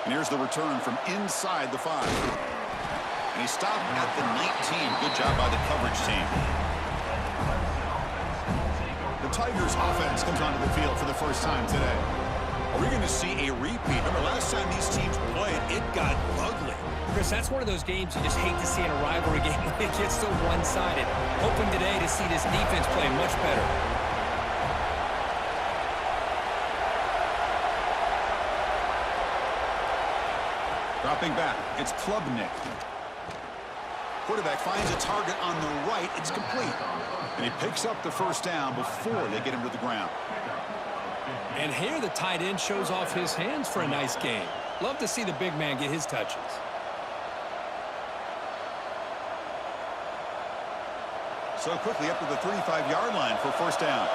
And here's the return from inside the 5. And he stopped at the 19. Good job by the coverage team. The Tigers offense comes onto the field for the first time today. Are we going to see a repeat? Remember, last time these teams played, it got ugly. Chris, that's one of those games you just hate to see in a rivalry game when it gets so one-sided. Hoping today to see this defense play much better. Dropping back, it's Klubnik. Quarterback finds a target on the right. It's complete. And he picks up the first down before they get him to the ground. And here the tight end shows off his hands for a nice game. Love to see the big man get his touches. So quickly up to the 35-yard line for first down.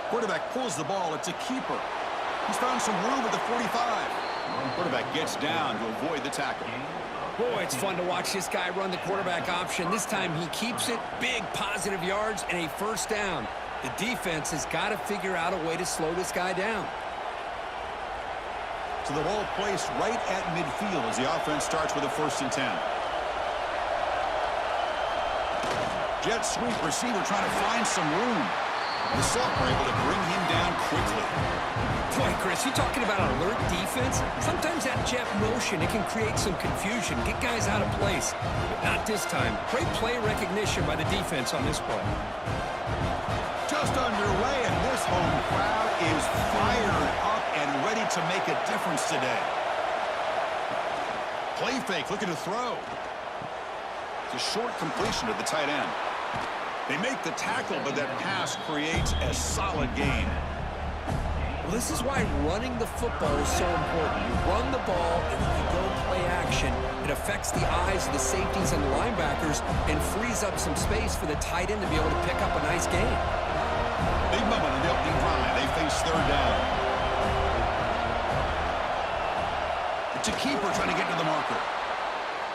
Quarterback pulls the ball. It's a keeper. He's found some room at the 45. Quarterback gets down to avoid the tackle. Boy, it's fun to watch this guy run the quarterback option. This time he keeps it, big positive yards, and a first down. The defense has got to figure out a way to slow this guy down. So the ball placed right at midfield as the offense starts with a 1st and 10. Jet sweep receiver trying to find some room. The Sox were able to bring him down quickly. Boy, Chris, you're talking about an alert defense. Sometimes that jet motion, it can create some confusion, get guys out of place. But not this time. Great play recognition by the defense on this play. Just underway, and this home crowd is fired up and ready to make a difference today. Play fake, looking to throw. It's a short completion to the tight end. They make the tackle, but that pass creates a solid gain. Well, this is why running the football is so important. You run the ball, and when you go play action, it affects the eyes of the safeties and the linebackers and frees up some space for the tight end to be able to pick up a nice gain. Big moment in the opening drive. They face 3rd down. It's a keeper trying to get to the marker.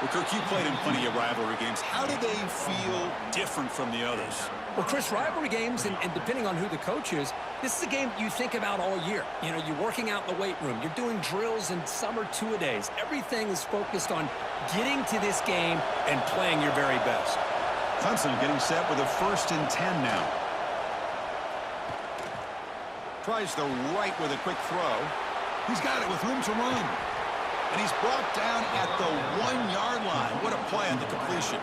Well, Kirk, you played in plenty of rivalry games. How do they feel different from the others? Well, Chris, rivalry games, and depending on who the coach is, this is a game you think about all year. You know, you're working out in the weight room. You're doing drills and summer two-a-days. Everything is focused on getting to this game and playing your very best. Clemson getting set with a 1st and 10 now. Tries the right with a quick throw. He's got it with room to run. And he's brought down at the 1-yard line. What a play on the completion.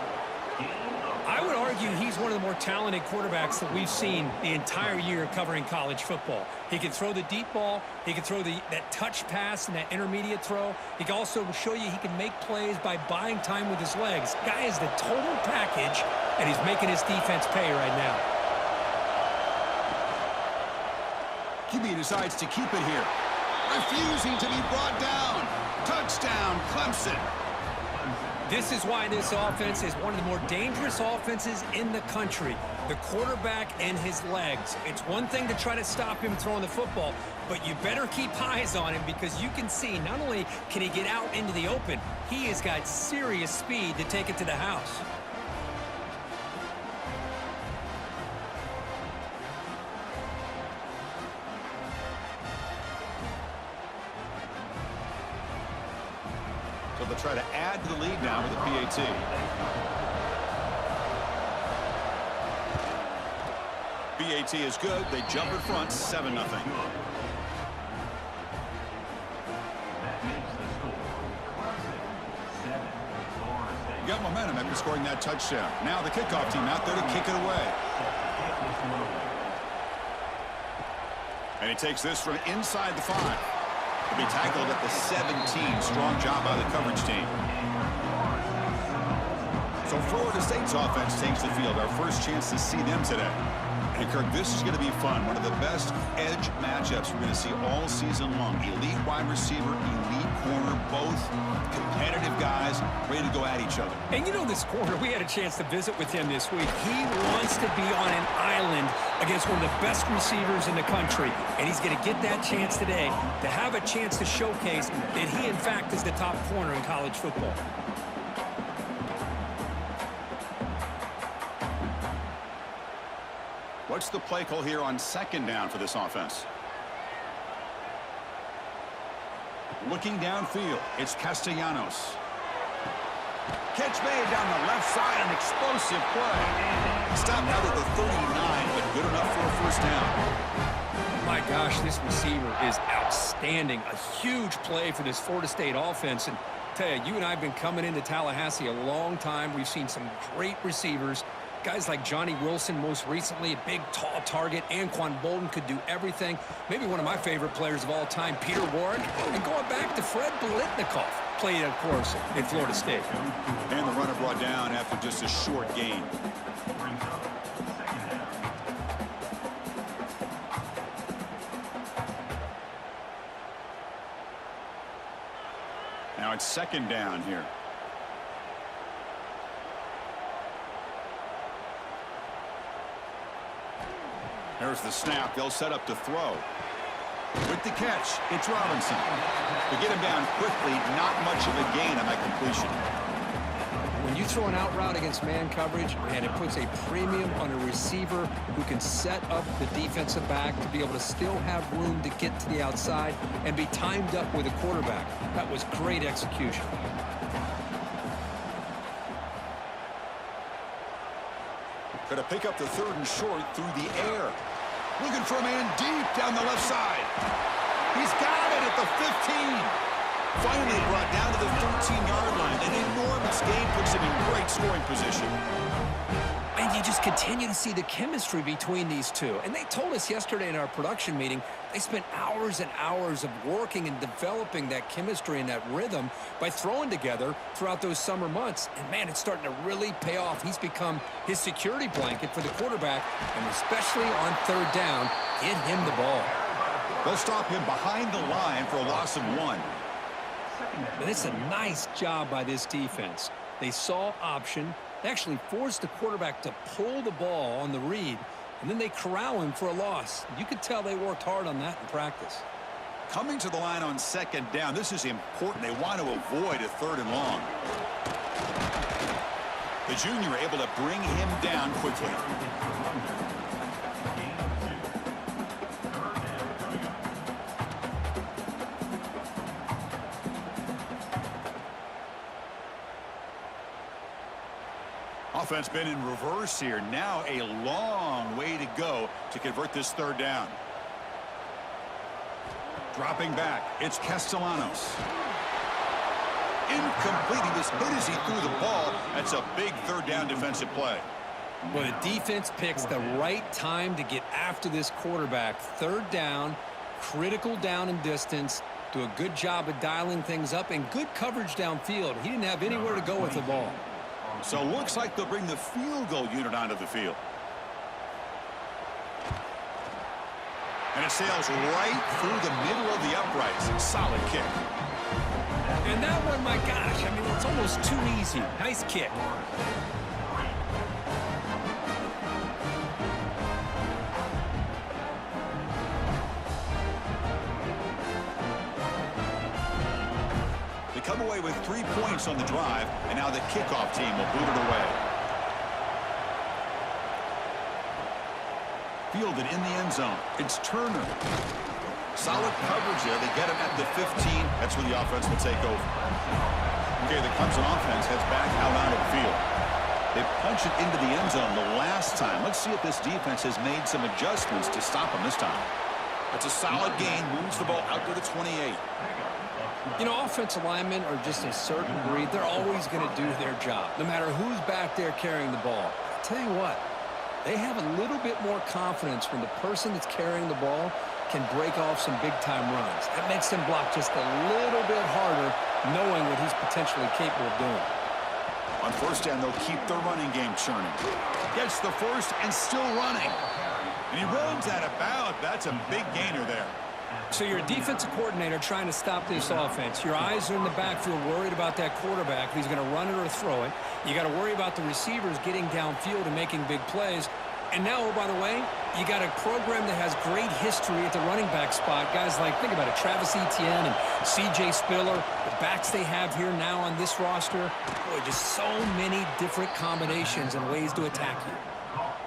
I would argue he's one of the more talented quarterbacks that we've seen the entire year covering college football. He can throw the deep ball. He can throw that touch pass and that intermediate throw. He can also show you he can make plays by buying time with his legs. Guy is the total package, and he's making his defense pay right now. QB decides to keep it here. Refusing to be brought down. Touchdown, Clemson. This is why this offense is one of the more dangerous offenses in the country. The quarterback and his legs. It's one thing to try to stop him throwing the football, but you better keep eyes on him because you can see not only can he get out into the open, he has got serious speed to take it to the house. So they'll try to add to the lead now with a PAT. PAT is good. They jump in front, 7-0. Got momentum after scoring that touchdown. Now the kickoff team out there to kick it away. And he takes this from inside the 5. To be tackled at the 17. Strong job by the coverage team. So Florida State's offense takes the field. Our first chance to see them today. And Kirk, this is going to be fun. One of the best edge matchups we're going to see all season long. Elite wide receiver, elite corner, both competitive guys ready to go at each other. And you know this corner, we had a chance to visit with him this week. He wants to be on an island against one of the best receivers in the country. And he's going to get that chance today to have a chance to showcase that he, in fact, is the top corner in college football. What's the play call here on second down for this offense? Looking downfield, it's Castellanos. Catch made down the left side, an explosive play. Stopped out at the 39, but good enough for a first down. My gosh, this receiver is outstanding. A huge play for this Florida State offense. And tell you and I have been coming into Tallahassee a long time. We've seen some great receivers. Guys like Johnny Wilson, most recently, a big, tall target. Anquan Bolden could do everything. Maybe one of my favorite players of all time, Peter Warrick. And going back to Fred Biletnikoff, played, of course, in Florida State. And the runner brought down after just a short gain. Now it's second down here. There's the snap. They'll set up to throw. With the catch, it's Robinson. To get him down quickly, not much of a gain on that completion. When you throw an out route against man coverage, and it puts a premium on a receiver who can set up the defensive back to be able to still have room to get to the outside and be timed up with a quarterback. That was great execution. Going to pick up the third and short through the air. Looking for a man deep down the left side. He's got it at the 15. Finally brought down to the 13-yard line. An enormous gain puts him in great scoring position. And you just continue to see the chemistry between these two. And they told us yesterday in our production meeting, they spent hours and hours of working and developing that chemistry and that rhythm by throwing together throughout those summer months. And, man, it's starting to really pay off. He's become his security blanket for the quarterback, and especially on third down, get him the ball. They'll stop him behind the line for a loss of 1. And it's a nice job by this defense. They saw option. They actually forced the quarterback to pull the ball on the read, and then they corral him for a loss. You could tell they worked hard on that in practice. Coming to the line on second down, this is important. They want to avoid a third and long. The junior able to bring him down quickly. Offense been in reverse here. Now a long way to go to convert this third down. Dropping back, it's Castellanos. Incomplete. He was hit as he threw the ball. That's a big third down defensive play. Well, the defense picks the right time to get after this quarterback. Third down, critical down and distance. Do a good job of dialing things up and good coverage downfield. He didn't have anywhere to go with the ball. So looks like they'll bring the field goal unit onto the field. And it sails right through the middle of the uprights. Solid kick. And that one, my gosh, I mean, it's almost too easy. Nice kick. They come away with 3 points on the drive, and now the kickoff team will boot it away. Fielded in the end zone. It's Turner. Solid coverage there. They get him at the 15. That's where the offense will take over. Okay, the Clemson offense heads back out onto the field. They punch it into the end zone the last time. Let's see if this defense has made some adjustments to stop them this time. It's a solid gain. Moves the ball out to the 28. You know, offensive linemen are just a certain breed. They're always going to do their job, no matter who's back there carrying the ball. I'll tell you what, they have a little bit more confidence when the person that's carrying the ball can break off some big-time runs. That makes them block just a little bit harder, knowing what he's potentially capable of doing. On first down, they'll keep their running game churning. Gets the first and still running. And he runs out of bounds. That's a big gainer there. So you're a defensive coordinator trying to stop this offense. Your eyes are in the backfield worried about that quarterback, if he's going to run it or throw it. You got to worry about the receivers getting downfield and making big plays. And now, oh, by the way, you got a program that has great history at the running back spot. Guys like, think about it, Travis Etienne and C.J. Spiller, the backs they have here now on this roster. Boy, just so many different combinations and ways to attack you.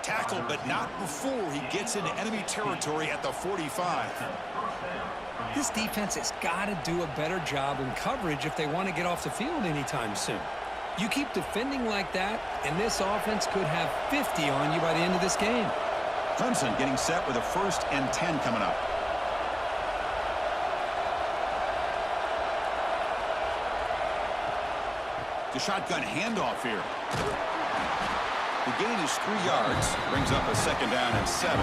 Tackled, but not before he gets into enemy territory at the 45. This defense has got to do a better job in coverage if they want to get off the field anytime soon. You keep defending like that, and this offense could have 50 on you by the end of this game. Clemson getting set with a 1st and 10 coming up. The shotgun handoff here. The gain is 3 yards, brings up a 2nd down and 7.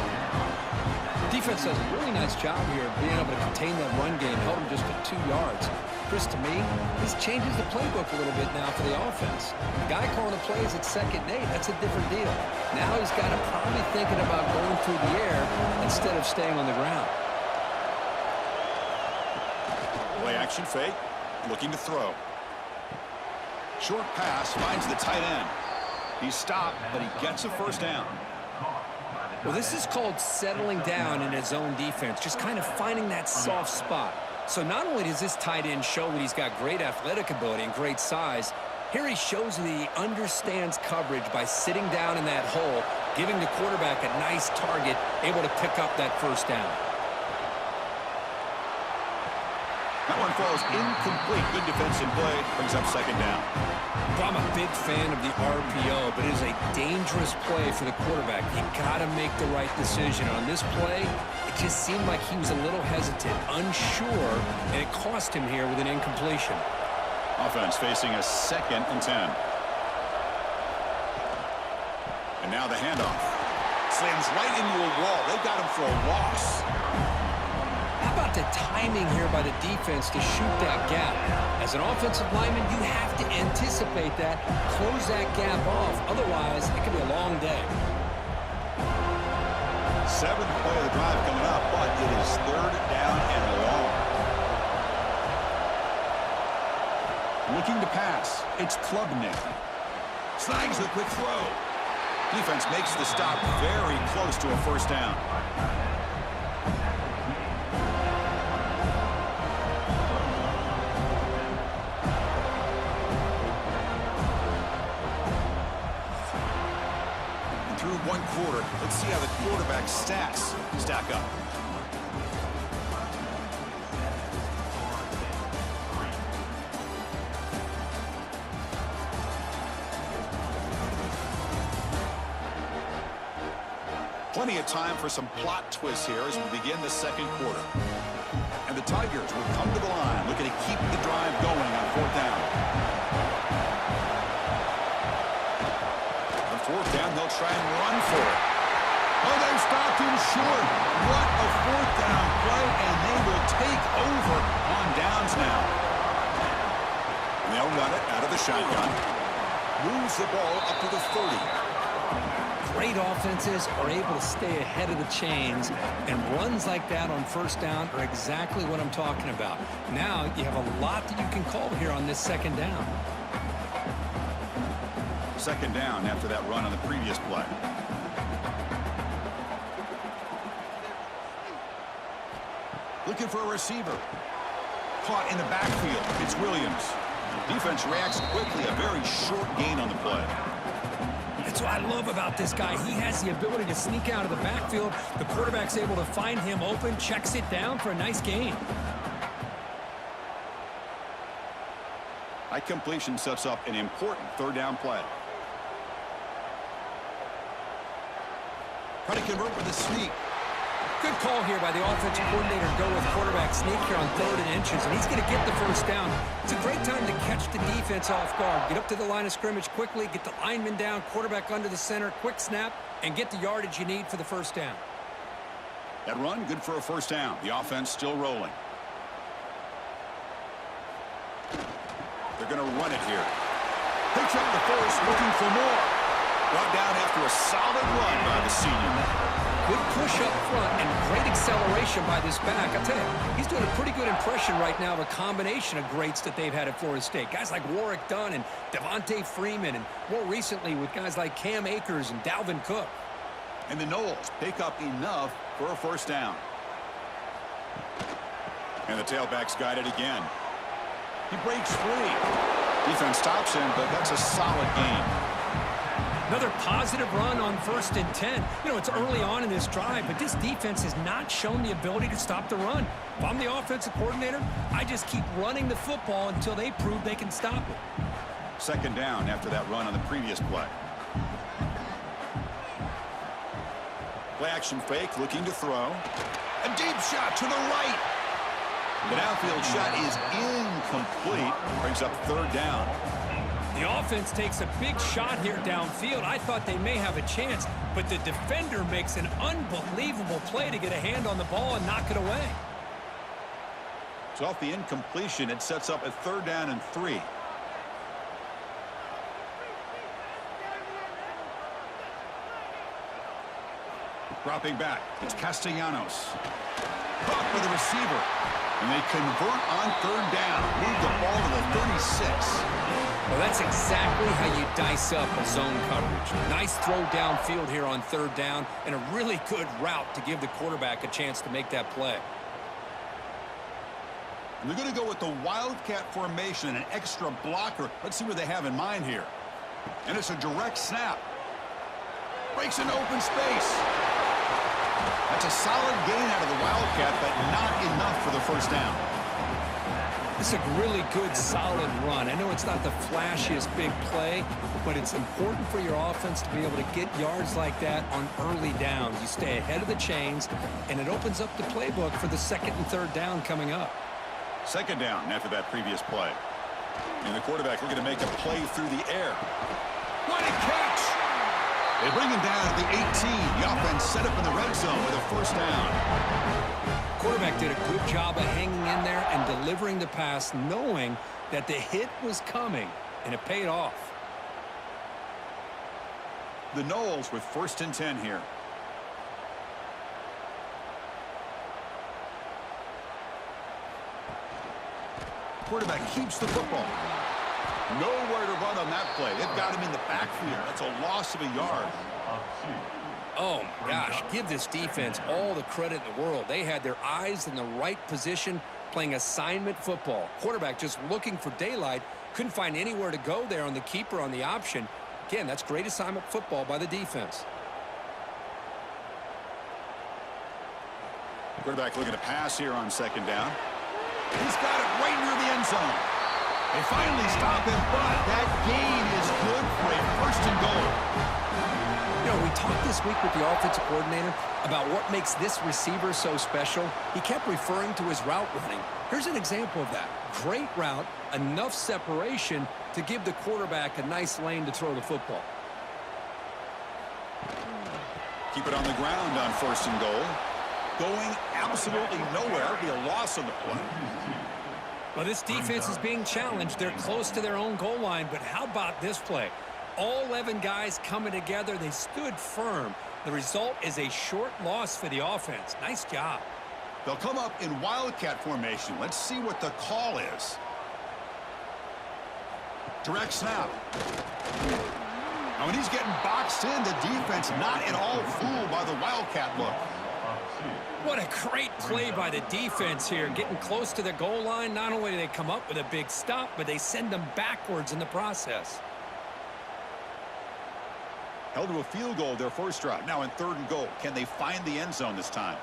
Defense does a really nice job here of being able to contain that run game, held them just at 2 yards. Chris, to me, this changes the playbook a little bit now for the offense. The guy calling the plays at 2nd and 8, that's a different deal. Now he's got to probably thinking about going through the air instead of staying on the ground. Play action fake, looking to throw. Short pass finds the tight end. He's stopped, but he gets a 1st down. Well, this is called settling down in his own defense, just kind of finding that soft spot. So not only does this tight end show that he's got great athletic ability and great size, here he shows that he understands coverage by sitting down in that hole, giving the quarterback a nice target, able to pick up that 1st down. That one falls incomplete. Good defensive play. Brings up 2nd down. I'm a big fan of the RPO, but it is a dangerous play for the quarterback. You got to make the right decision. On this play, it just seemed like he was a little hesitant, unsure, and it cost him here with an incompletion. Offense facing a 2nd and 10. And now the handoff. Slams right into a wall. They've got him for a loss. How about the timing here by the defense to shoot that gap? As an offensive lineman, you have to anticipate that, close that gap off. Otherwise, it could be a long day. 7th play of the drive coming up, but it is 3rd down and long. Looking to pass. It's Klubnik. Snags the quick throw. Defense makes the stop very close to a 1st down. Through 1 quarter, let's see how the quarterback's stats stack up. Plenty of time for some plot twists here as we begin the 2nd quarter. And the Tigers will come to the line, looking to keep the drive going on 4th down. On 4th down, they'll try and run for it. Oh, they stopped him short. What a 4th down play, and they will take over on downs now. And they'll run it out of the shotgun. Moves the ball up to the 30. Great offenses are able to stay ahead of the chains, and runs like that on 1st down are exactly what I'm talking about. Now you have a lot that you can call here on this 2nd down. 2nd down after that run on the previous play. Looking for a receiver. Caught in the backfield. It's Williams. Defense reacts quickly. A very short gain on the play. That's what I love about this guy. He has the ability to sneak out of the backfield. The quarterback's able to find him open, checks it down for a nice gain. High completion sets up an important 3rd down play. Try to convert with a sneak. Good call here by the offensive coordinator to go with quarterback sneak here on 3rd and inches, and he's going to get the 1st down. It's a great time to catch the defense off guard. Get up to the line of scrimmage quickly, get the lineman down, quarterback under the center, quick snap, and get the yardage you need for the 1st down. That run, good for a 1st down. The offense still rolling. They're going to run it here. Picks up the 1st, looking for more. Brought down after a solid run by the senior. Good push up front and great acceleration by this back. I'll tell you, he's doing a pretty good impression right now of a combination of greats that they've had at Florida State. Guys like Warwick Dunn and Devontae Freeman, and more recently with guys like Cam Akers and Dalvin Cook. And the Noles pick up enough for a 1st down. And the tailback's got it again. He breaks free. Defense stops him, but that's a solid gain. Another positive run on 1st and 10. You know, it's early on in this drive, but this defense has not shown the ability to stop the run. If I'm the offensive coordinator, I just keep running the football until they prove they can stop it. 2nd down after that run on the previous play. Play action fake, looking to throw. A deep shot to the right. The downfield shot is incomplete. Brings up 3rd down. The offense takes a big shot here downfield. I thought they may have a chance, but the defender makes an unbelievable play to get a hand on the ball and knock it away. So off the incompletion, it sets up a 3rd down and 3. Dropping back, it's Castellanos. Caught by the receiver. And they convert on 3rd down. Move the ball to the 36. Well, that's exactly how you dice up a zone coverage. Nice throw downfield here on 3rd down, and a really good route to give the quarterback a chance to make that play. And they're going to go with the Wildcat formation and an extra blocker. Let's see what they have in mind here. And it's a direct snap. Breaks into open space. That's a solid gain out of the Wildcat, but not enough for the 1st down. It's a really good, solid run. I know it's not the flashiest big play, but it's important for your offense to be able to get yards like that on early downs. You stay ahead of the chains, and it opens up the playbook for the 2nd and 3rd down coming up. 2nd down after that previous play. And the quarterback looking to make a play through the air. What a catch! They bring him down to the 18. The offense set up in the red zone with a 1st down. Quarterback did a good job of hanging in there and delivering the pass, knowing that the hit was coming, and it paid off. The Noles with 1st and 10 here. Quarterback keeps the football. Nowhere to run on that play. They've got him in the backfield. That's a loss of a yard. Oh, my gosh. Give this defense all the credit in the world. They had their eyes in the right position playing assignment football. Quarterback just looking for daylight. Couldn't find anywhere to go there on the keeper on the option. Again, that's great assignment football by the defense. Quarterback looking to pass here on 2nd down. He's got it right near the end zone. They finally stop him, but that gain is good for a 1st and goal. You know, we talked this week with the offensive coordinator about what makes this receiver so special. He kept referring to his route running. Here's an example of that. Great route, enough separation to give the quarterback a nice lane to throw the football. Keep it on the ground on 1st and goal. Going absolutely nowhere. Be a loss on the play. Well, this defense is being challenged. They're close to their own goal line, but how about this play? All 11 guys coming together. They stood firm. The result is a short loss for the offense. Nice job. They'll come up in Wildcat formation. Let's see what the call is. Direct snap. Now, when he's getting boxed in, the defense not at all fooled by the Wildcat look. What a great play by the defense here. Getting close to the goal line, not only do they come up with a big stop, but they send them backwards in the process. Held to a field goal their 1st drive. Now in 3rd and goal. Can they find the end zone this time?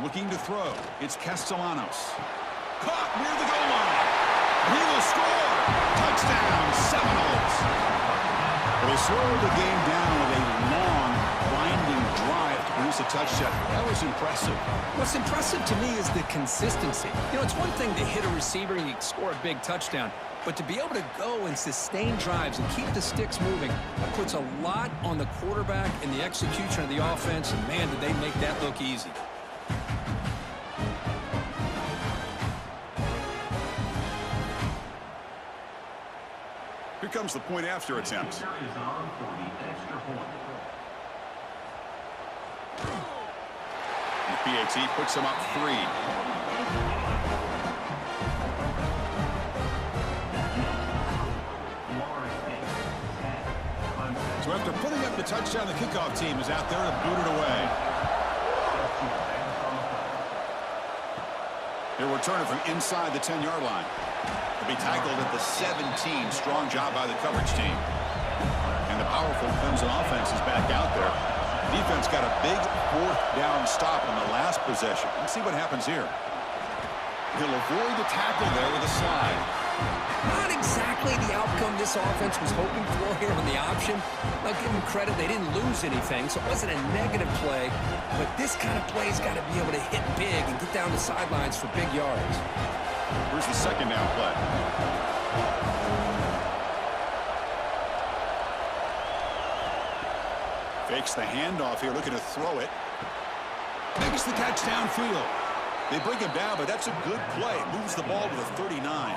Looking to throw. It's Castellanos. Caught near the goal line. He will score. Touchdown, Seminoles. They slowed the game down with a long, winding drive to produce a touchdown. That was impressive. What's impressive to me is the consistency. You know, it's one thing to hit a receiver and you score a big touchdown, but to be able to go and sustain drives and keep the sticks moving, that puts a lot on the quarterback and the execution of the offense, and man, did they make that look easy. Here comes the point after attempt. The PAT puts him up 3. So after putting up the touchdown, the kickoff team is out there to boot it away. He'll return it from inside the 10-yard line. The Be tackled at the 17. Strong job by the coverage team. And the powerful Clemson offense is back out there. Defense got a big fourth down stop on the last possession. Let's see what happens here. He'll avoid the tackle there with a slide. Not exactly the outcome this offense was hoping for here on the option. I'll give them credit, they didn't lose anything, so it wasn't a negative play. But this kind of play's got to be able to hit big and get down the sidelines for big yards. Here's the second down play. Fakes the handoff here, looking to throw it. Makes the catch downfield. They bring him down, but that's a good play. Moves the ball to the 39.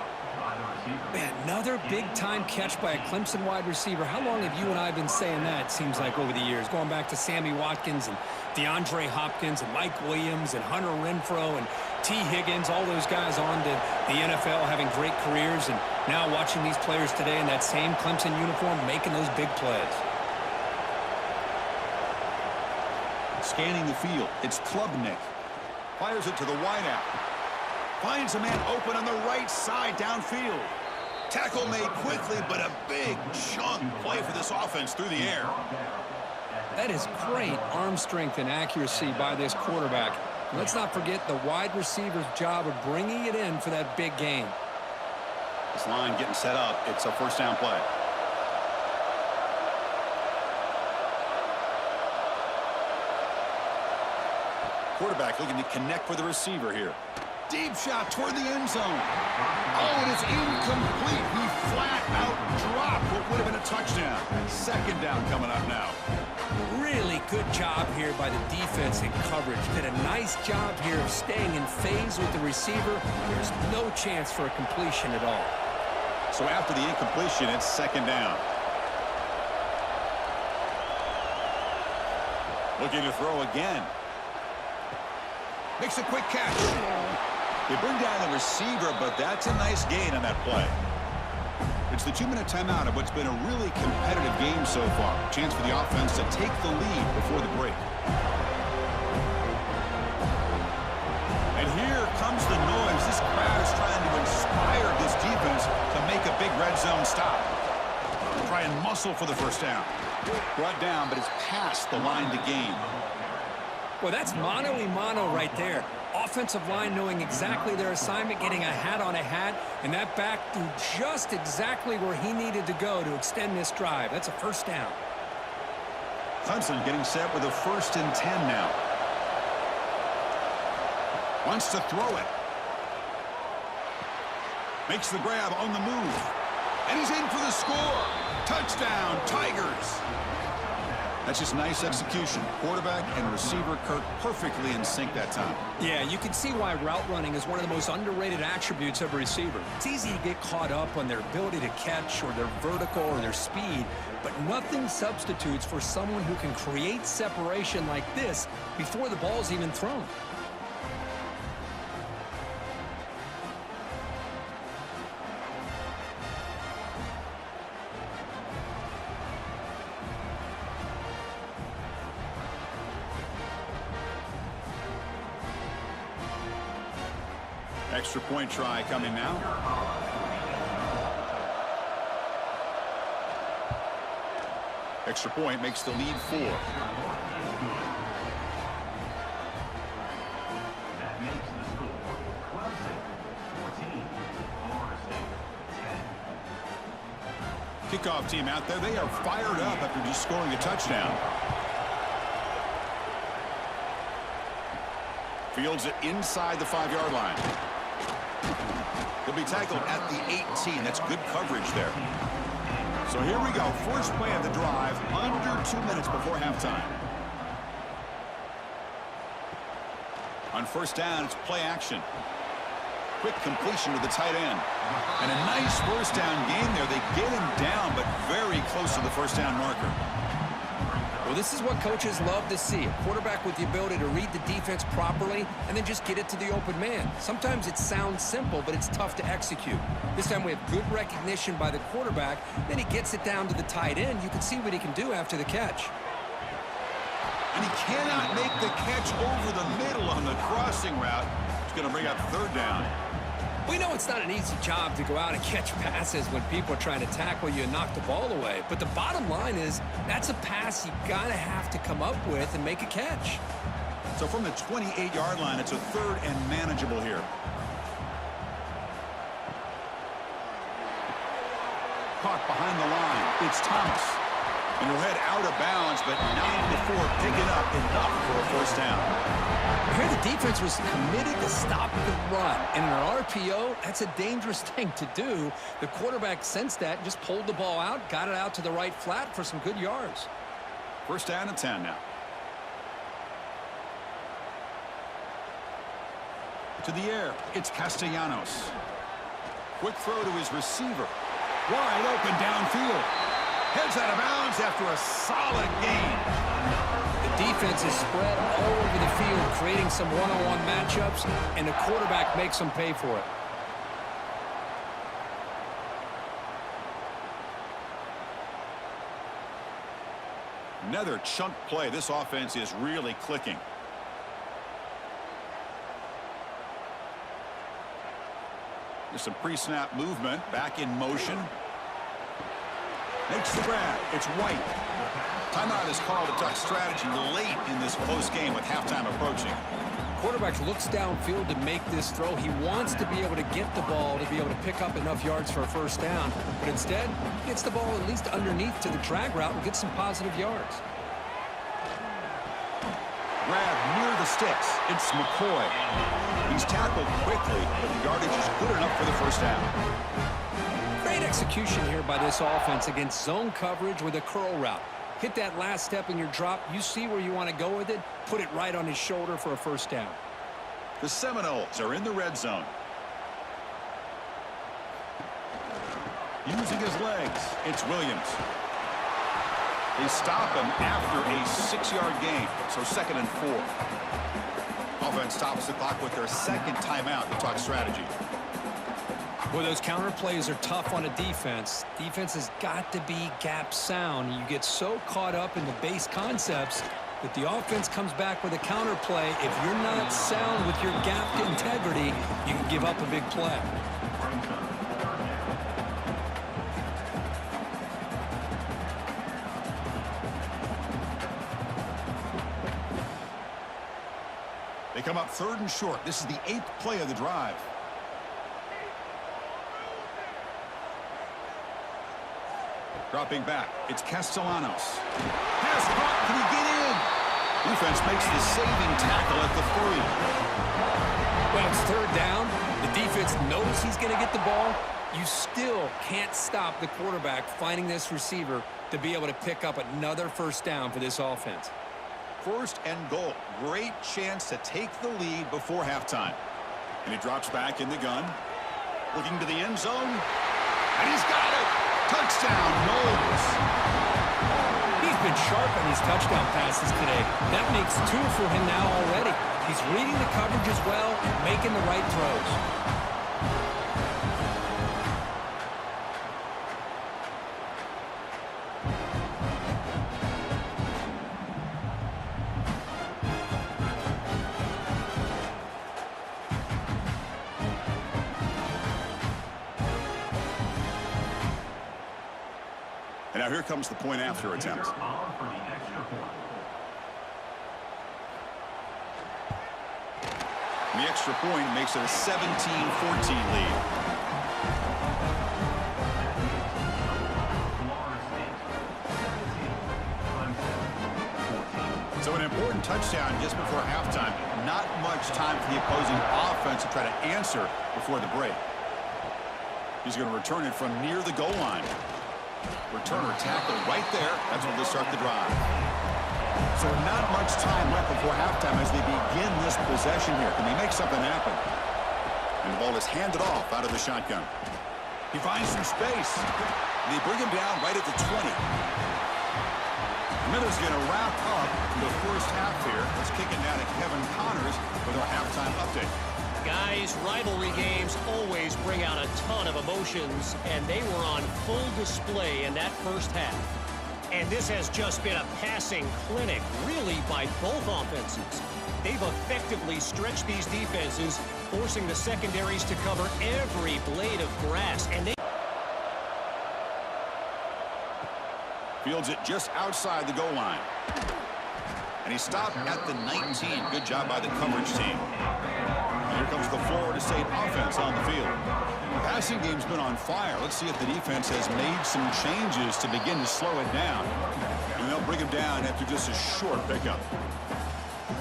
Man, another big-time catch by a Clemson wide receiver. How long have you and I been saying that, it seems like, over the years? Going back to Sammy Watkins and DeAndre Hopkins and Mike Williams and Hunter Renfrow and T. Higgins, all those guys on to the NFL having great careers, and now watching these players today in that same Clemson uniform making those big plays. Scanning the field, it's Klubnik. Fires it to the wideout. Finds a man open on the right side downfield. Tackle made quickly, but a big chunk play for this offense through the air. That is great arm strength and accuracy by this quarterback. Let's not forget the wide receiver's job of bringing it in for that big gain. This line getting set up. It's a first down play. Quarterback looking to connect with the receiver here. Deep shot toward the end zone. Oh, and it's incomplete. He flat out dropped what would have been a touchdown. Second down coming up now. Really good job here by the defense in coverage. Did a nice job here of staying in phase with the receiver. There's no chance for a completion at all. So after the incompletion, it's second down. Looking to throw again. Makes a quick catch. They bring down the receiver, but that's a nice gain on that play. It's the 2-minute timeout of what's been a really competitive game so far. Chance for the offense to take the lead before the break. And here comes the noise. This crowd is trying to inspire this defense to make a big red zone stop. Try and muscle for the first down. Brought down, but it's past the line to gain. Well, that's mano-a-mano right there. Offensive line knowing exactly their assignment, getting a hat on a hat, and that back threw just exactly where he needed to go to extend this drive. That's a first down. Clemson getting set with a 1st and 10 now. Wants to throw it. Makes the grab on the move. And he's in for the score. Touchdown, Tigers. That's just nice execution. Quarterback and receiver Kirk perfectly in sync that time. Yeah, you can see why route running is one of the most underrated attributes of a receiver. It's easy to get caught up on their ability to catch or their vertical or their speed, but nothing substitutes for someone who can create separation like this before the ball's even thrown. Extra point try coming now. Extra point makes the lead 4. Kickoff team out there. They are fired up after just scoring a touchdown. Fields it inside the 5-yard line. He'll be tackled at the 18. That's good coverage there. So here we go. First play of the drive, under 2 minutes before halftime. On first down, it's play action. Quick completion to the tight end. And a nice first down gain there. They get him down, but very close to the first down marker. Well, this is what coaches love to see. A quarterback with the ability to read the defense properly and then just get it to the open man. Sometimes it sounds simple, but it's tough to execute. This time we have good recognition by the quarterback. Then he gets it down to the tight end. You can see what he can do after the catch. And he cannot make the catch over the middle on the crossing route. It's going to bring up third down. We know it's not an easy job to go out and catch passes when people are trying to tackle you and knock the ball away. But the bottom line is that's a pass you got to have to come up with and make a catch. So from the 28-yard line, it's a 3rd and manageable here. Caught behind the line. It's Thomas. And he'll head out of bounds, but not before picking up enough for a first down. Here the defense was committed to stop the run. And in an RPO, that's a dangerous thing to do. The quarterback sensed that, just pulled the ball out, got it out to the right flat for some good yards. First down and 10 now. To the air, it's Castellanos. Quick throw to his receiver. Wide open downfield. Heads out of bounds after a solid gain. The defense is spread all over the field, creating some one-on-one matchups, and the quarterback makes them pay for it. Another chunk play. This offense is really clicking. There's some pre-snap movement. Back in motion. Makes the grab. It's White. Timeout is called to talk strategy late in this close game with halftime approaching. Quarterback looks downfield to make this throw. He wants to be able to get the ball to be able to pick up enough yards for a first down. But instead, he gets the ball at least underneath to the drag route and gets some positive yards. Grab near the sticks. It's McCoy. He's tackled quickly, but the yardage is good enough for the first down. Great execution here by this offense against zone coverage with a curl route. Hit that last step in your drop. You see where you want to go with it. Put it right on his shoulder for a first down. The Seminoles are in the red zone. Using his legs, it's Williams. They stop him after a 6-yard gain, so 2nd and 4. Offense stops the clock with their 2nd timeout to talk strategy. Well, those counter plays are tough on a defense. Defense has got to be gap sound. You get so caught up in the base concepts that the offense comes back with a counter play. If you're not sound with your gap integrity, you can give up a big play. They come up 3rd and short. This is the 8th play of the drive. Dropping back, it's Castellanos. Pass caught, can he get in? Defense makes the saving tackle at the 3. Well, it's 3rd down. The defense knows he's going to get the ball. You still can't stop the quarterback finding this receiver to be able to pick up another first down for this offense. 1st and goal. Great chance to take the lead before halftime. And he drops back in the gun. Looking to the end zone. And he's got it. Touchdown, Knowles. He's been sharp on these touchdown passes today. That makes 2 for him now already. He's reading the coverage as well and making the right throws. And now here comes the point after attempt. And the extra point makes it a 17-14 lead. So an important touchdown just before halftime. Not much time for the opposing offense to try to answer before the break. He's going to return it from near the goal line. Returner tackle right there. That's when they start the drive. So not much time left before halftime as they begin this possession here. Can they make something happen? And the ball is handed off out of the shotgun. He finds some space. And they bring him down right at the 20. Miller's going to wrap up the first half here. Let's kick it now to Kevin Connors with our halftime update. Guys, rivalry games always bring out a ton of emotions, and they were on full display in that first half. And And this has just been a passing clinic, really, by both offenses. They've effectively stretched these defenses, forcing the secondaries to cover every blade of grass. And they fields it just outside the goal line. And he stopped at the 19. Good job by the coverage team. Here comes the Florida State offense on the field. The passing game's been on fire. Let's see if the defense has made some changes to begin to slow it down. And they'll bring him down after just a short pickup.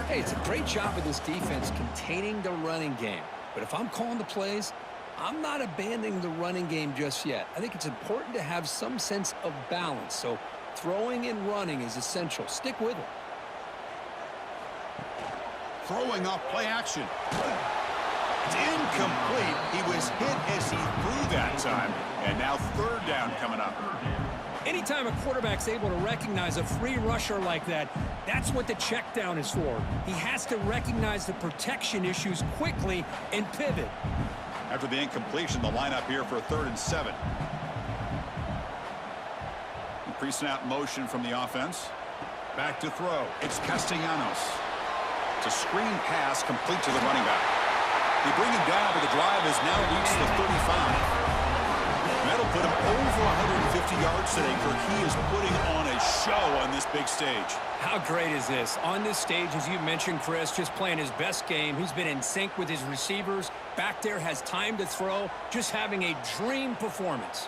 Hey, it's a great job of this defense containing the running game. But if I'm calling the plays, I'm not abandoning the running game just yet. I think it's important to have some sense of balance. So throwing and running is essential. Stick with it. Throwing off play action. It's incomplete. He was hit as he threw that time. And now third down coming up. Anytime a quarterback's able to recognize a free rusher like that, that's what the check down is for. He has to recognize the protection issues quickly and pivot. After the incompletion, the lineup here for 3rd and 7. Pre-snap motion from the offense. Back to throw. It's Castellanos. It's a screen pass complete to the running back. They bring him down, but the drive has now reached the 35. That'll put him over 150 yards today, Kirk. He is putting on a show on this big stage. How great is this? On this stage, as you mentioned, Chris, just playing his best game. He's been in sync with his receivers. Back there, has time to throw. Just having a dream performance.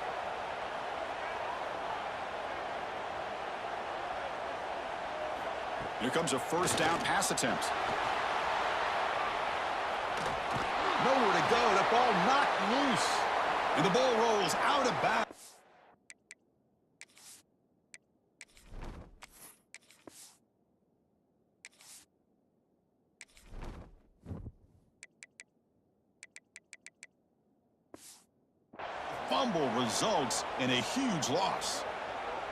Here comes a first down pass attempt. Nowhere to go. The ball knocked loose. And the ball rolls out of bounds. Fumble results in a huge loss.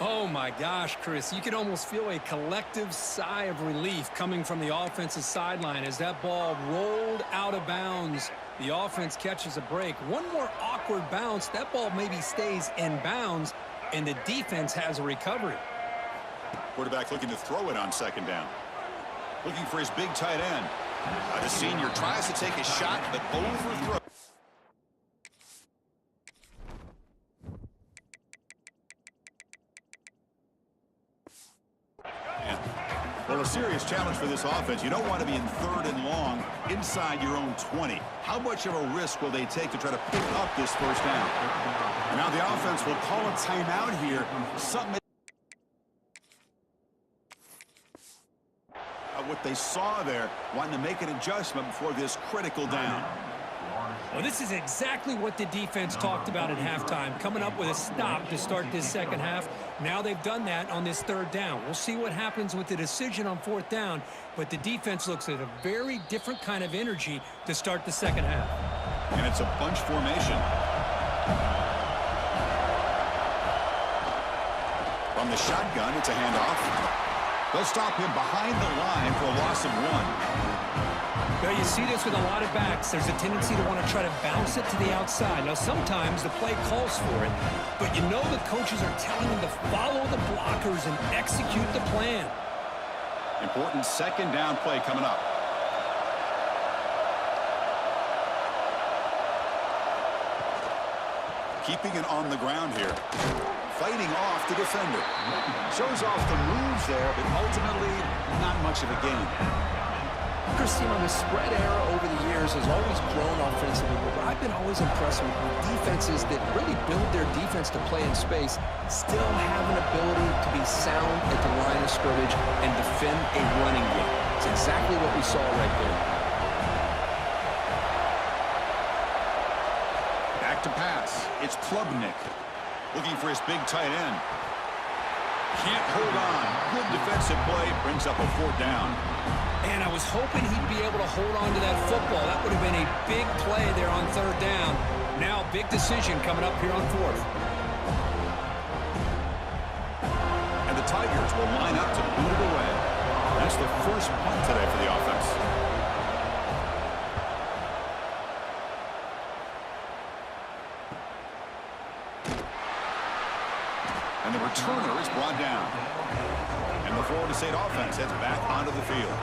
Oh, my gosh, Chris. You can almost feel a collective sigh of relief coming from the offensive sideline as that ball rolled out of bounds. The offense catches a break. One more awkward bounce. That ball maybe stays in bounds, and the defense has a recovery. Quarterback looking to throw it on 2nd down. Looking for his big tight end. The senior tries to take a shot, but overthrows. Well, a serious challenge for this offense. You don't want to be in 3rd and long inside your own 20. How much of a risk will they take to try to pick up this first down? And now the offense will call a timeout here. What they saw there, wanting to make an adjustment before this critical down. Well, this is exactly what the defense talked about at halftime, coming up with a stop to start this 2nd half. Now they've done that on this 3rd down. We'll see what happens with the decision on 4th down, but the defense looks at a very different kind of energy to start the 2nd half. And it's a bunch formation. From the shotgun, it's a handoff. They'll stop him behind the line for a loss of 1. Well, you see this with a lot of backs. There's a tendency to want to try to bounce it to the outside. Now, sometimes the play calls for it, but you know the coaches are telling them to follow the blockers and execute the plan. Important 2nd down play coming up. Keeping it on the ground here. Fighting off the defender. Shows off the moves there, but ultimately not much of a gain. Christine, the spread era over the years has always grown offensively, but I've been always impressed with defenses that really build their defense to play in space, still have an ability to be sound at the line of scrimmage and defend a running game. It's exactly what we saw right there. Back to pass. It's Klubnik looking for his big tight end. Can't hold on. Good defensive play. Brings up a 4th down. And I was hoping he'd be able to hold on to that football. That would have been a big play there on 3rd down. Now, big decision coming up here on 4th. And the Tigers will line up to boot it away. That's the first punt today for the offense. And the returner is brought down. Florida State offense heads back onto the field.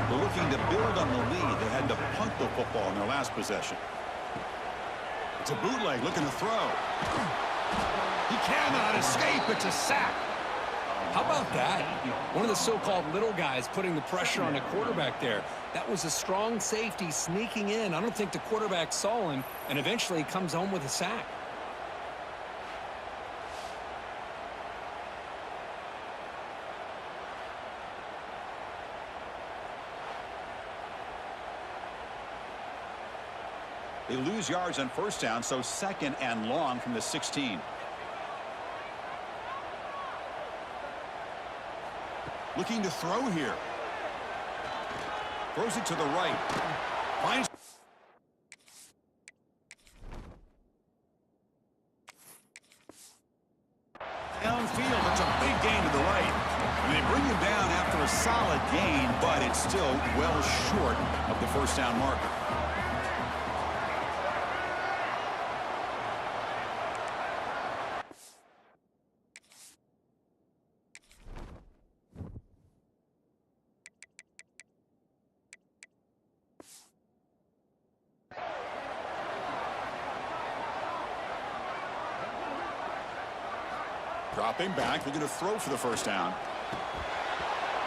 They're looking to build on the lead. They had to punt the football in their last possession. It's a bootleg looking to throw. He cannot escape. It's a sack. How about that? One of the so-called little guys putting the pressure on the quarterback there. That was a strong safety sneaking in. I don't think the quarterback saw him, and eventually comes home with a sack. They lose yards on first down, so second and long from the 16. Looking to throw here. Throws it to the right. Finds downfield. It's a big gain to the right. And they bring him down after a solid gain, but it's still well short of the first down marker. Dropping back, looking to throw for the first down.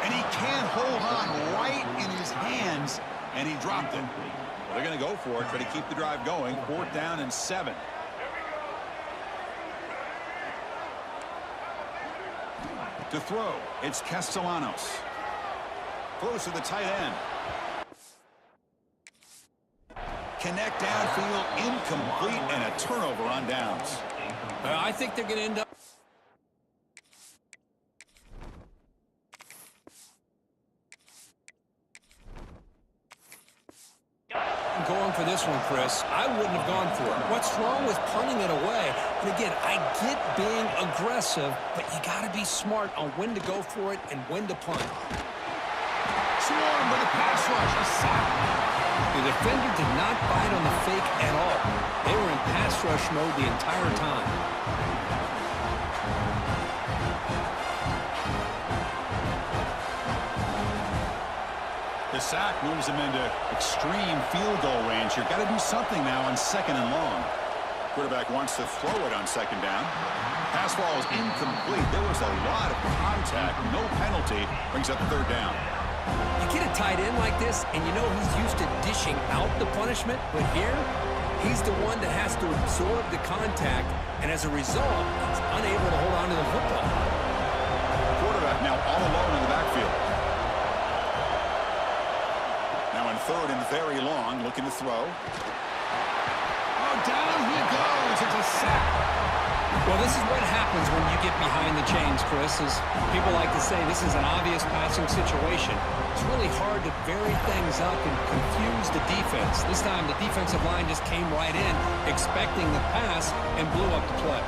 And he can't hold on right in his hands, and he dropped it. Well, they're going to go for it, try to keep the drive going. 4th down and 7. To throw, it's Castellanos. Throws to the tight end. Connect downfield, incomplete, and a turnover on downs. I think they're going to end up going for this one, Chris. I wouldn't have gone for it. What's wrong with punting it away? And again, I get being aggressive, but you got to be smart on when to go for it and when to punt. Swarm with a pass rush, a sack. The defender did not bite on the fake at all. They were in pass rush mode the entire time. The sack moves him into extreme field goal range. You've got to do something now on 2nd and long. Quarterback wants to throw it on 2nd down. Pass ball is incomplete. There was a lot of contact. No penalty. Brings up 3rd down. You get a tight end like this, and you know he's used to dishing out the punishment, but here, he's the one that has to absorb the contact, and as a result, he's unable to hold on to the football. The quarterback now all alone in the backfield. Now in 3rd and very long, looking to throw. Oh, down he goes. It's a sack. Well, this is what happens when you get behind the chains, Chris. As people like to say, this is an obvious passing situation. It's really hard to vary things up and confuse the defense. This time, the defensive line just came right in, expecting the pass, and blew up the play.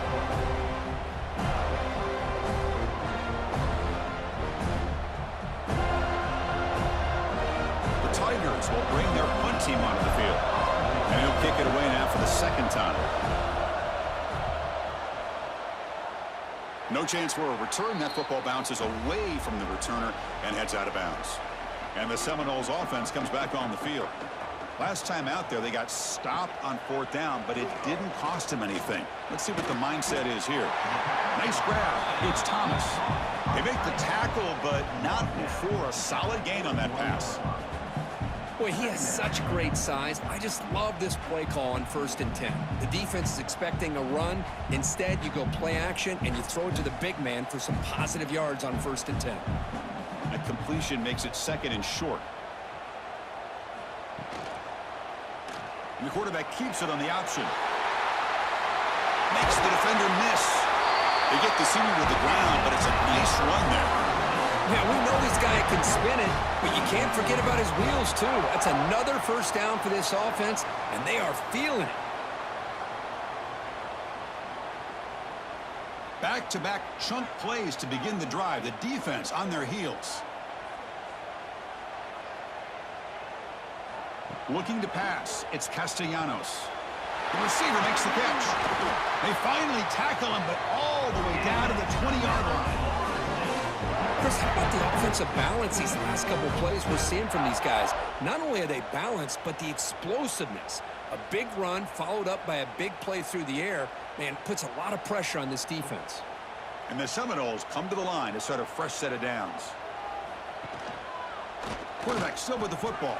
The Tigers will bring their punt team onto the field. And he'll kick it away now for the 2nd time. No chance for a return. That football bounces away from the returner and heads out of bounds. And the Seminoles offense comes back on the field. Last time out there, they got stopped on 4th down, but it didn't cost them anything. Let's see what the mindset is here. Nice grab. It's Thomas. They make the tackle, but not before a solid gain on that pass. Boy, he has such great size. I just love this play call on 1st and 10. The defense is expecting a run. Instead, you go play action, and you throw it to the big man for some positive yards on 1st and 10. That completion makes it 2nd and short. And the quarterback keeps it on the option. Makes the defender miss. They get the senior to the ground, but it's a nice run there. Yeah, we know this guy can spin it, but you can't forget about his wheels, too. That's another 1st down for this offense, and they are feeling it. Back-to-back chunk plays to begin the drive. The defense on their heels. Looking to pass. It's Castellanos. The receiver makes the catch. They finally tackle him, but all the way down to the 20-yard line. Chris, Chris, how about the offensive balance these last couple of plays we're seeing from these guys? Not only are they balanced, but the explosiveness. A big run followed up by a big play through the air, man, puts a lot of pressure on this defense. And the Seminoles come to the line to start a fresh set of downs. Quarterback still with the football.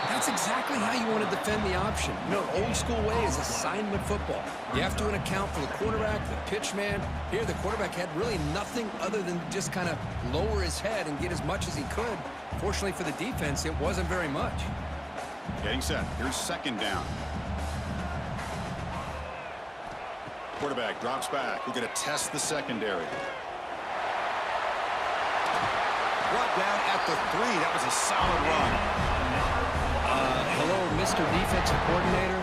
That's exactly how you want to defend the option. You know, old school way is assignment football. You have to account for the quarterback, the pitch man. Here, the quarterback had really nothing other than just kind of lower his head and get as much as he could. Fortunately for the defense, it wasn't very much. Getting set. Here's second down. Quarterback drops back. We're going to test the secondary. Brought down at the 3. That was a solid run. Hello, Mr. Defensive Coordinator.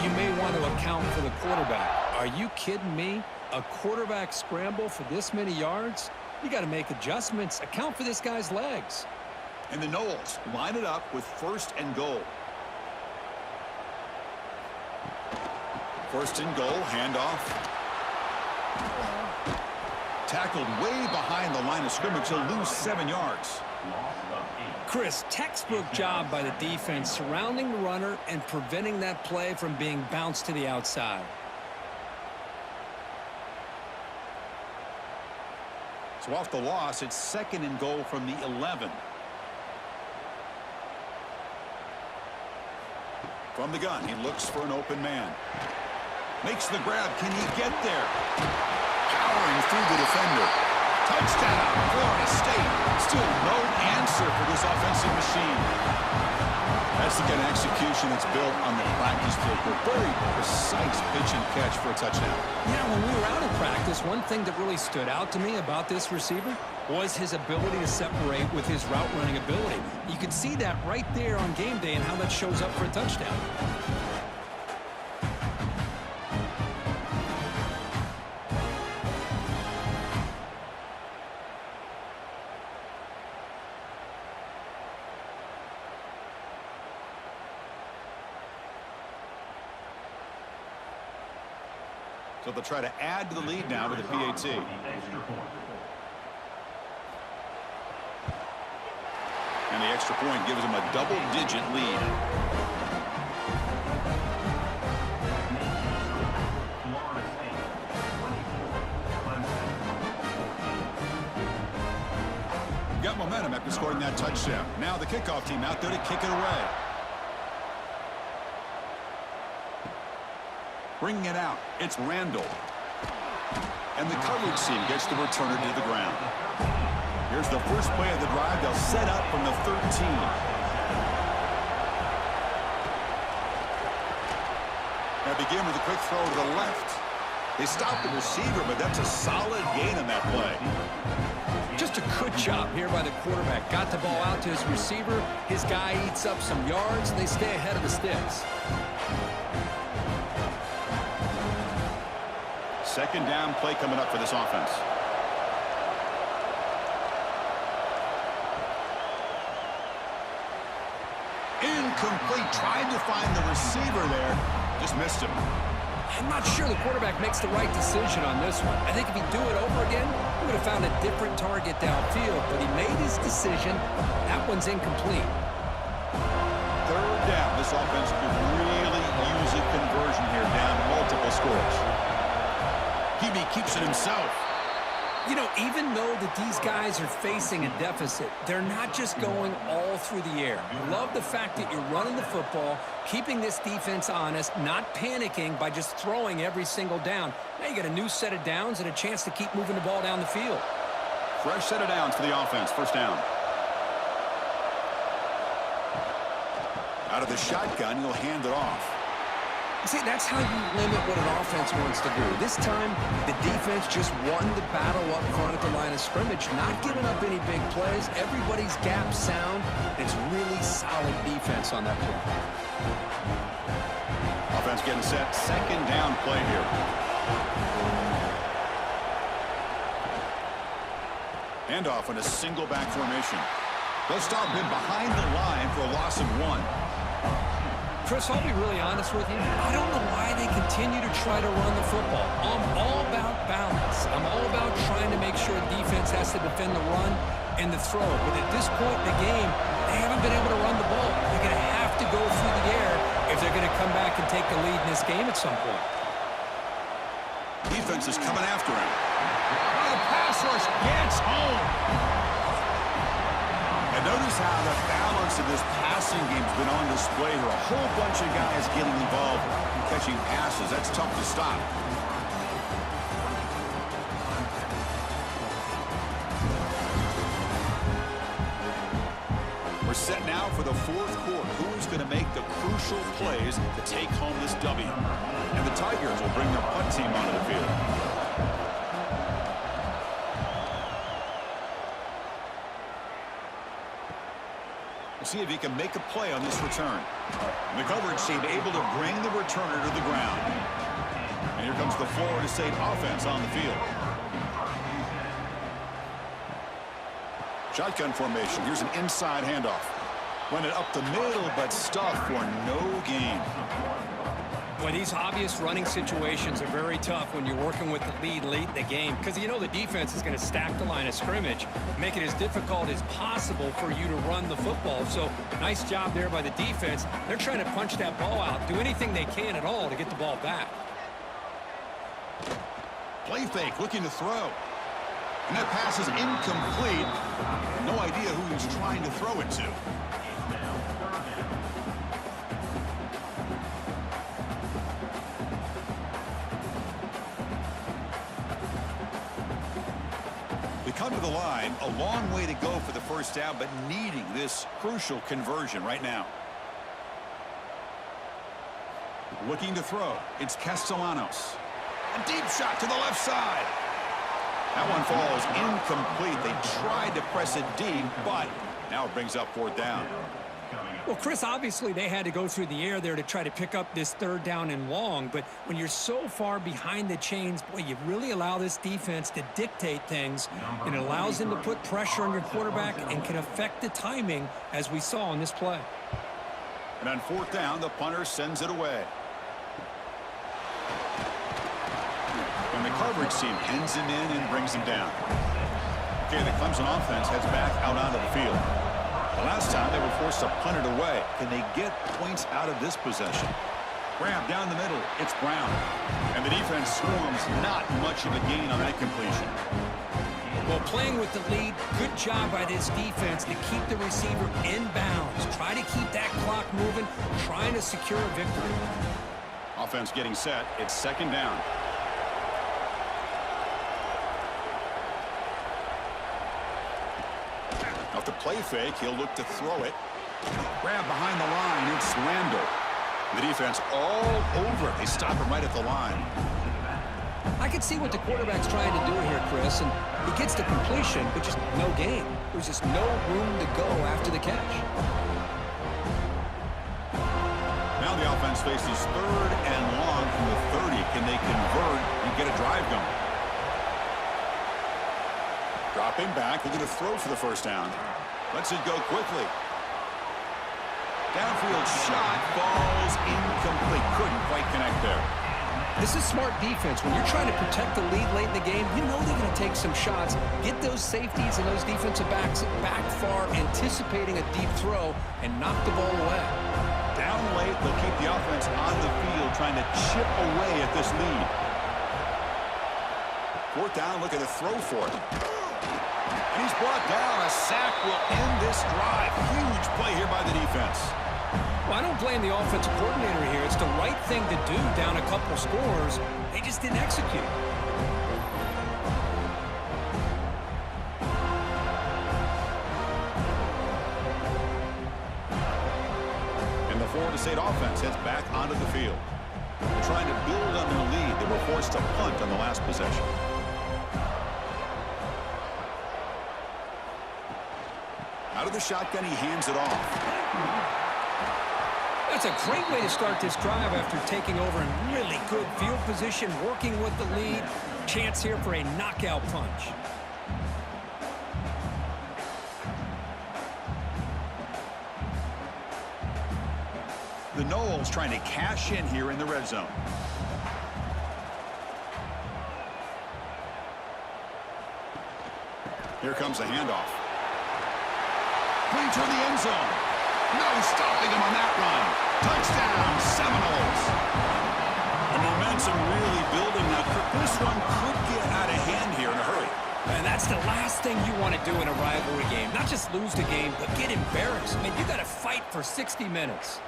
You may want to account for the quarterback. Are you kidding me? A quarterback scramble for this many yards? You got to make adjustments. Account for this guy's legs. And the Noles line it up with 1st and goal. 1st and goal, handoff. Tackled way behind the line of scrimmage. He'll lose 7 yards. Chris, textbook job by the defense surrounding the runner and preventing that play from being bounced to the outside. So off the loss, it's 2nd and goal from the 11. From the gun, he looks for an open man. Makes the grab. Can he get there? Powering through the defender. Touchdown, Florida State. Still no answer for this offensive machine. That's the kind of execution that's built on the practice field. A very precise pitch and catch for a touchdown. Yeah, when we were out of practice, one thing that really stood out to me about this receiver was his ability to separate with his route running ability. You could see that right there on game day and how that shows up for a touchdown. So they'll try to add to the lead now to the PAT. And the extra point gives them a double-digit lead. Got momentum after scoring that touchdown. Now the kickoff team out there to kick it away. Bringing it out, it's Randall. And the coverage team gets the returner to the ground. Here's the first play of the drive. They'll set up from the 13. Now begin with a quick throw to the left. They stop the receiver, but that's a solid gain on that play. Just a good job here by the quarterback. Got the ball out to his receiver. His guy eats up some yards, and they stay ahead of the sticks. Second down play coming up for this offense. Incomplete. Tried to find the receiver there. Just missed him. I'm not sure the quarterback makes the right decision on this one. I think if he'd do it over again, he would have found a different target downfield, but he made his decision. That one's incomplete. Third down. This offense could really use a conversion here, down multiple scores. Hebe keeps it himself. You know, even though that these guys are facing a deficit, they're not just going all through the air. I love the fact that you're running the football, keeping this defense honest, not panicking by just throwing every single down. Now you got a new set of downs and a chance to keep moving the ball down the field. Fresh set of downs for the offense. First down. Out of the shotgun, he'll hand it off. See, that's how you limit what an offense wants to do. This time, the defense just won the battle up front at the line of scrimmage, not giving up any big plays. Everybody's gap sound. It's really solid defense on that play. Offense getting set. Second down play here. Handoff in a single back formation. They'll stop him behind the line for a loss of 1. Chris, I'll be really honest with you. I don't know why they continue to try to run the football. I'm all about balance. I'm all about trying to make sure defense has to defend the run and the throw. But at this point in the game, they haven't been able to run the ball. They're going to have to go through the air if they're going to come back and take the lead in this game at some point. Defense is coming after him. Oh, the pass rush gets home. And notice how the balance of this passing game has been on display here. A whole bunch of guys getting involved in catching passes. That's tough to stop. We're set now for the fourth quarter. Who's going to make the crucial plays to take home this W? And the Tigers will bring their punt team onto the field. We'll see if he can make a play on this return. The coverage team able to bring the returner to the ground. And here comes the Florida State offense on the field. Shotgun formation. Here's an inside handoff. Run it up the middle, but stuffed for no gain. Well, these obvious running situations are very tough when you're working with the lead late in the game because you know the defense is going to stack the line of scrimmage, make it as difficult as possible for you to run the football. So nice job there by the defense. They're trying to punch that ball out, do anything they can at all to get the ball back. Play fake, looking to throw. And that pass is incomplete. No idea who he's trying to throw it to. They come to the line, a long way to go for the first down, but needing this crucial conversion right now. Looking to throw. It's Castellanos. A deep shot to the left side. That one falls incomplete. They tried to press it deep, but now it brings up fourth down. Well, Chris, obviously they had to go through the air there to try to pick up this third down and long, but when you're so far behind the chains, boy, you really allow this defense to dictate things, and it allows them to put pressure on your quarterback and can affect the timing, as we saw on this play. And on fourth down, the punter sends it away. And the coverage team pins him in and brings him down. Okay, the Clemson offense heads back out onto the field. The last time they were forced to punt it away. Can they get points out of this possession? Grab down the middle. It's Brown. And the defense swarms. Not much of a gain on that completion. Well, playing with the lead, good job by this defense to keep the receiver in bounds. Try to keep that clock moving, trying to secure a victory. Offense getting set. It's second down. Off the play fake, he'll look to throw it. Grab behind the line, it's Randall. The defense all over. They stop him right at the line. I can see what the quarterback's trying to do here, Chris, and he gets the completion, but just no gain. There's just no room to go after the catch. Now the offense faces third and long from the 30. Can they convert and get a drive going? Dropping back, looking to throw for the first down. Lets it go quickly. Downfield shot falls incomplete. Couldn't quite connect there. This is smart defense. When you're trying to protect the lead late in the game, you know they're going to take some shots, get those safeties and those defensive backs back far, anticipating a deep throw, and knock the ball away. Down late, they'll keep the offense on the field, trying to chip away at this lead. Fourth down, looking to throw for it. And he's brought down. A sack will end this drive. Huge play here by the defense. Well, I don't blame the offensive coordinator here. It's the right thing to do down a couple scores. They just didn't execute. And the Florida State offense heads back onto the field. They're trying to build on their lead. They were forced to punt on the last possession. Out of the shotgun, he hands it off. That's a great way to start this drive after taking over in really good field position, working with the lead. Chance here for a knockout punch. The Noles trying to cash in here in the red zone. Here comes the handoff. Clean toward the end zone. No stopping him on that run. Touchdown, Seminoles. The momentum really building now. This one could get out of hand here in a hurry. And that's the last thing you want to do in a rivalry game. Not just lose the game, but get embarrassed. I mean, you got to fight for 60 minutes.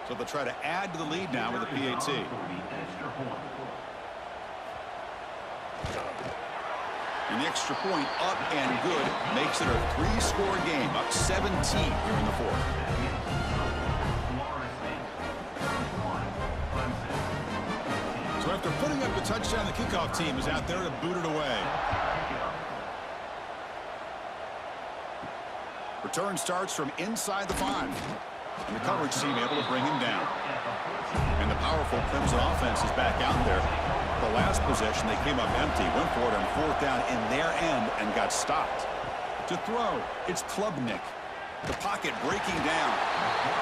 So they'll try to add to the lead now with a PAT. And the extra point up and good makes it a 3-score game, up 17 here in the fourth. So after putting up the touchdown, the kickoff team is out there to boot it away. Return starts from inside the 5. And the coverage team able to bring him down. And the powerful Clemson offense is back out there. The last possession, they came up empty, went for it on 4th down in their end and got stopped. To throw, it's Klubnik. The pocket breaking down.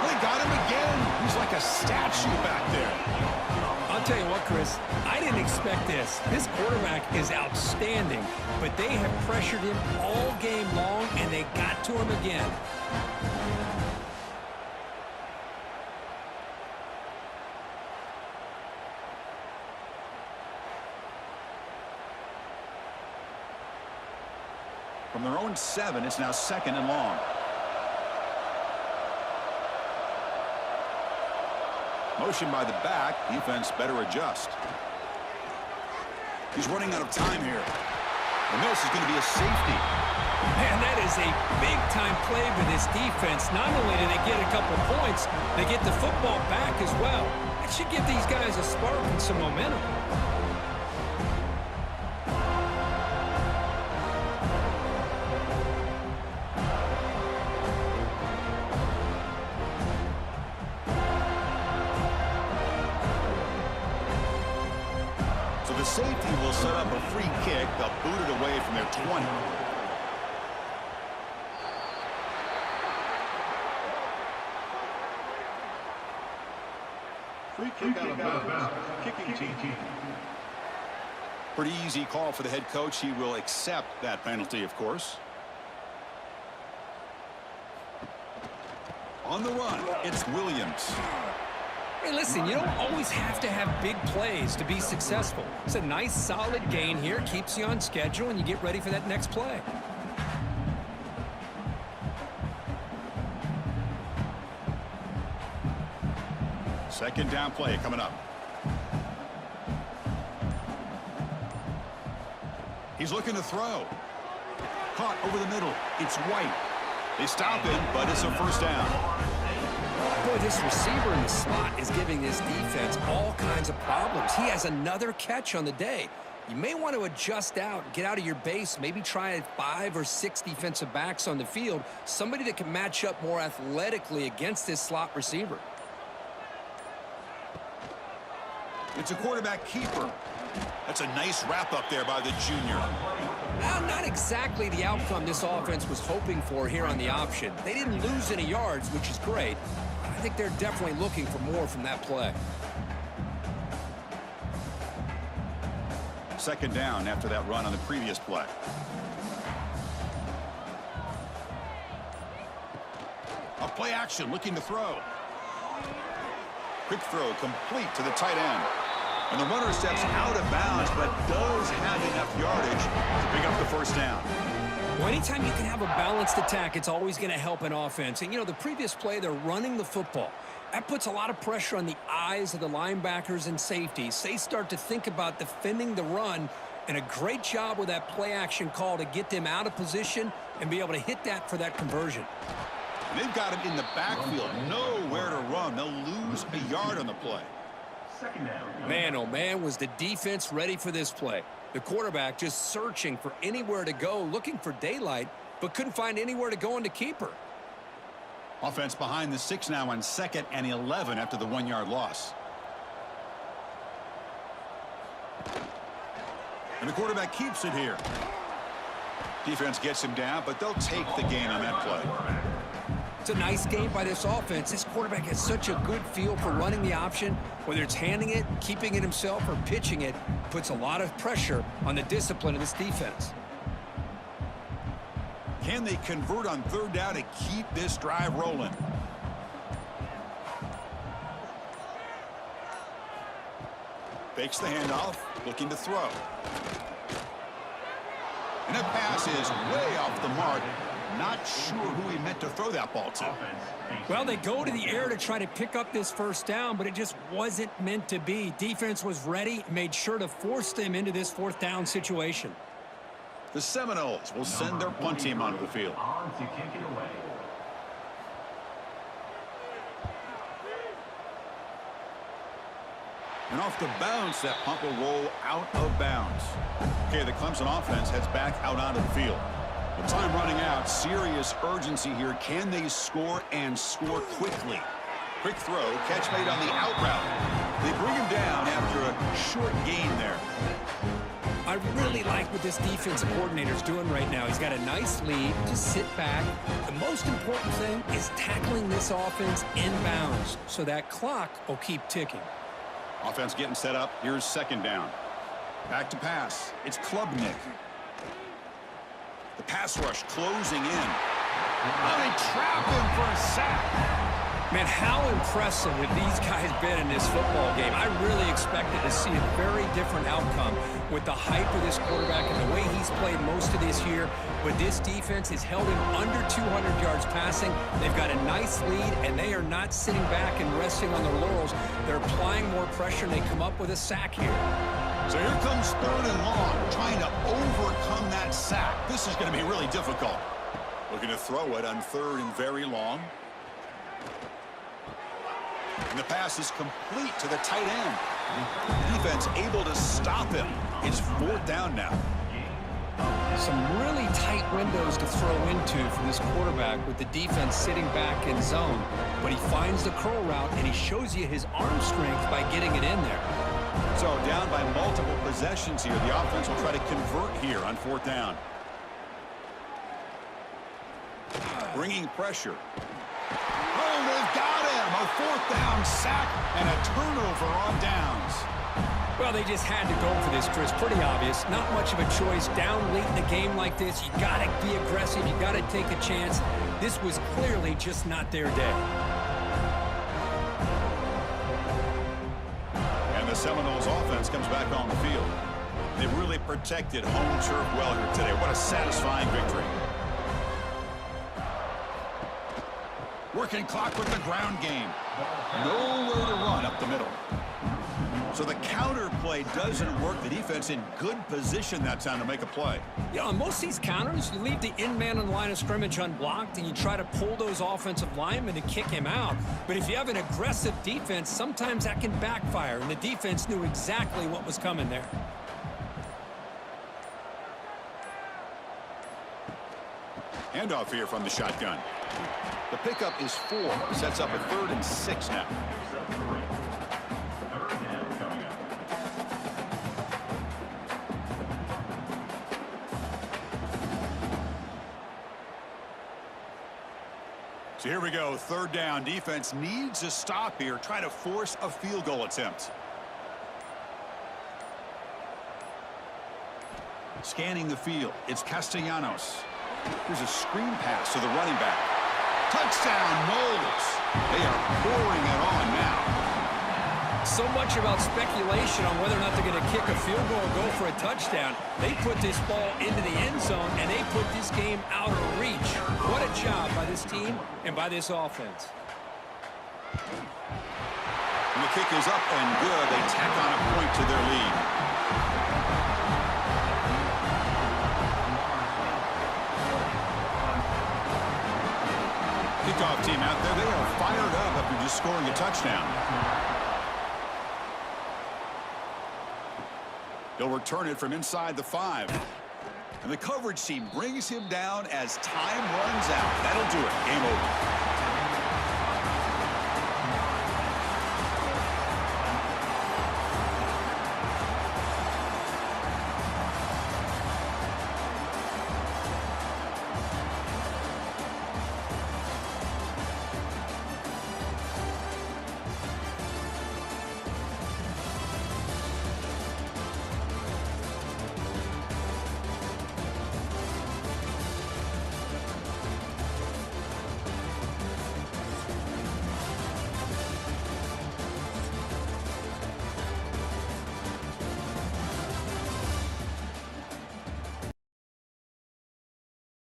They got him again. He's like a statue back there. I'll tell you what, Chris, I didn't expect this. This quarterback is outstanding, but they have pressured him all game long, and they got to him again. From their own 7, it's now 2nd and long. Motion by the back. Defense better adjust. He's running out of time here. And this is going to be a safety. Man, that is a big-time play for this defense. Not only do they get a couple points, they get the football back as well. That should give these guys a spark and some momentum. The safety will set up a free kick. They'll boot it away from their 20. Free kick out of bounds. Kicking team. Pretty easy call for the head coach. He will accept that penalty, of course. On the run, it's Williams. Hey, listen, you don't always have to have big plays to be successful. It's a nice, solid gain here. Keeps you on schedule, and you get ready for that next play. Second down play coming up. He's looking to throw. Caught over the middle. It's White. They stop him, but it's a first down. Boy, this receiver in the slot is giving this defense all kinds of problems. He has another catch on the day. You may want to adjust out, get out of your base, maybe try 5 or 6 defensive backs on the field, somebody that can match up more athletically against this slot receiver. It's a quarterback keeper. That's a nice wrap up there by the junior. Well, not exactly the outcome this offense was hoping for here on the option. They didn't lose any yards, which is great. I think they're definitely looking for more from that play. Second down after that run on the previous play. A play action looking to throw. Quick throw complete to the tight end. And the runner steps out of bounds, but does have enough yardage to pick up the first down. Well, anytime you can have a balanced attack, it's always going to help an offense. And, you know, the previous play, they're running the football. That puts a lot of pressure on the eyes of the linebackers and safeties. They start to think about defending the run, and a great job with that play action call to get them out of position and be able to hit that for that conversion. And they've got him in the backfield, nowhere to run. They'll lose a yard on the play. Man, oh man, was the defense ready for this play. The quarterback just searching for anywhere to go, looking for daylight, but couldn't find anywhere to go into keeper. Offense behind the 6 now on 2nd and 11 after the 1-yard loss. And the quarterback keeps it here. Defense gets him down, but they'll take the gain on that play. It's a nice game by this offense. This quarterback has such a good feel for running the option. Whether it's handing it, keeping it himself, or pitching it, puts a lot of pressure on the discipline of this defense. Can they convert on 3rd down to keep this drive rolling? Fakes the handoff, looking to throw. And that pass is way off the mark. Not sure who he meant to throw that ball to. Well, they go to the air to try to pick up this 1st down, but it just wasn't meant to be. Defense was ready, made sure to force them into this 4th down situation. The Seminoles will send their punt team onto the field. And off the bounce, that punt will roll out of bounds. Okay, the Clemson offense heads back out onto the field. The time running out, serious urgency here. Can they score and score quickly? Quick throw, catch made on the out route. They bring him down after a short gain there. I really like what this defensive coordinator is doing right now. He's got a nice lead. Just sit back. The most important thing is tackling this offense inbounds so that clock will keep ticking. Offense getting set up. Here's 2nd down. Back to pass. It's Klubnik. The pass rush closing in. Oh, they trap him for a sack. Man, how impressive have these guys been in this football game? I really expected to see a very different outcome with the hype of this quarterback and the way he's played most of this year. But this defense has held him under 200 yards passing. They've got a nice lead, and they are not sitting back and resting on their laurels. They're applying more pressure, and they come up with a sack here. So here comes 3rd and long, trying to overcome that sack. This is going to be really difficult. Looking to throw it on 3rd and very long. And the pass is complete to the tight end. Defense able to stop him. It's 4th down now. Some really tight windows to throw into for this quarterback with the defense sitting back in zone. But he finds the curl route, and he shows you his arm strength by getting it in there. So down by multiple possessions here. The offense will try to convert here on 4th down. Bringing pressure. Oh, they've got him. A 4th down sack and a turnover on downs. Well, they just had to go for this, Chris. Pretty obvious. Not much of a choice. Down late in the game like this, you got to be aggressive. You got to take a chance. This was clearly just not their day. And the Seminoles offense comes back on the field. They really protected home turf well here today. What a satisfying victory. Working clock with the ground game. Nowhere to run up the middle. So the counter play doesn't work. The defense in good position that time to make a play. Yeah, on most of these counters, you leave the in-man on the line of scrimmage unblocked, and you try to pull those offensive linemen to kick him out. But if you have an aggressive defense, sometimes that can backfire, and the defense knew exactly what was coming there. Handoff here from the shotgun. The pickup is 4. Sets up a 3rd and 6 now. So here we go. 3rd down. Defense needs a stop here. Try to force a field goal attempt. Scanning the field. It's Castellanos. Here's a screen pass to the running back. Touchdown, Knowles. They are pouring it on now. So much about speculation on whether or not they're going to kick a field goal or go for a touchdown. They put this ball into the end zone, and they put this game out of reach. What a job by this team and by this offense. And the kick is up and good. They tack on a point to their lead. Kickoff team out there. They are fired up after just scoring a touchdown. They'll return it from inside the 5. And the coverage team brings him down as time runs out. That'll do it. Game over.